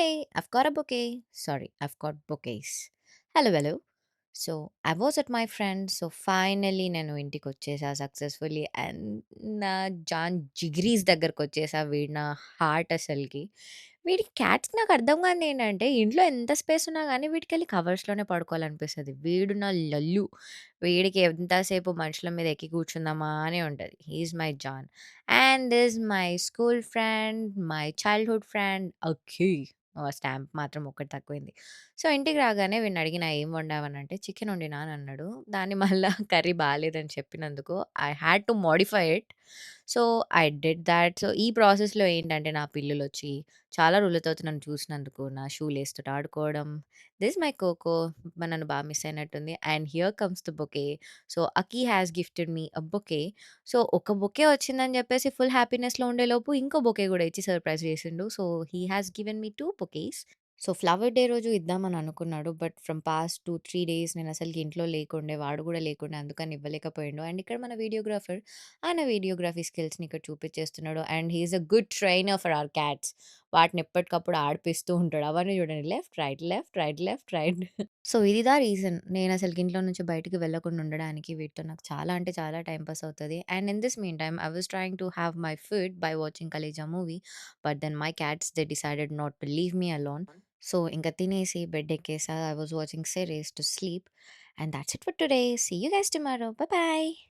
Hey, I've got a bouquet. Sorry, I've got bouquets. Hello, hello. So, I was at my friends. So, finally నేను ఇంటికొచ్చేసా successfully and నా John జిగ్రీస్ దగ్గరకొచ్చేసా. వీడు నా heart అసలకి. వీడి క్యాట్స్‌కి నాకు అర్థం కానిదేంటంటే, ఇంట్లో ఎంత స్పేస్ ఉన్నా గానీ వీటికెళ్ళి కవర్స్‌లోనే పడుకోవాలనిపిస్తది. వీడు నా లల్లు. వీడికి ఎంతసేపు మనుషుల మీద ఎక్కి కూర్చుందామా అనే ఉంటది. He is my John. And this my school friend, my childhood friend Akhi. Stamp మాత్రం ఒక్కటి తక్కువైంది. సో, ఇంటికి రాగానే వీడినడిగినా, "ఏం వండావనంటే" చికెన్ వండినా అని అన్నాడు. దాన్ని మళ్ళా కర్రీ బాలేదని చెప్పినందుకు I had to modify it. So, I did thought. So, ఈ ప్రాసెస్‌లో ఏంటంటే నా పిల్లులొచ్చి చాలా రోజుల తర్వాత నన్ను చూసినందుకు నా షూ లేస్‌తోటి ఆడుకోవడం. దిస్ మై కోకో నన్ను బా మిస్ అయినట్టుంది. And here comes the bouquet. So, Aki has gifted me a bouquet. So, ఒక బొకే వచ్చిందని జెప్పేసి ఫుల్ హ్యాపీనెస్‌లో ఉండేలోపు ఇంకో బొకే గూడా ఇచ్చి సర్ప్రైజ్ చేసిండు. So, he has given me 2 bouquets. So, flower day రోజు ఇద్దామని అనుకున్నాడు. బట్ ఫ్రమ్ పాస్ట్ 2, 3 డేస్ నేనసలకి ఇంట్లో లేకుండే. వాడు గూడా లేకుండే. అందుకని ఇవ్వలేకపోయిండు. అండ్ ఇక్కడ మన వీడియోగ్రాఫర్ ఆయన వీడియోగ్రఫీ స్కిల్స్‌ని ఇక్కడ చూపిచ్చేస్తున్నాడు. And he is a good trainer for our cats. వాటిని ఎప్పటికప్పుడు ఆడిపిస్తూ ఉంటాడు. అవన్నీ చూడండి. Left, right, left, right, left, right. So, ఇదిదా రీజన్. నేనసలకి ఇంట్లో నుంచి బయటికి వెళ్ళకుండా ఉండడానికి. వీటితో నాకు చాలా అంటే చాలా టైమ్ పాస్ అవుతది. And in this mean time I was trying to have my food by watching 'Khaleja' movie. But then my cats they decided not to leave me alone. So, ఇంక తినేసి బెడ్డెక్కేసా. I was watching series to sleep. And that's it for today. See you guys tomorrow. Bye by.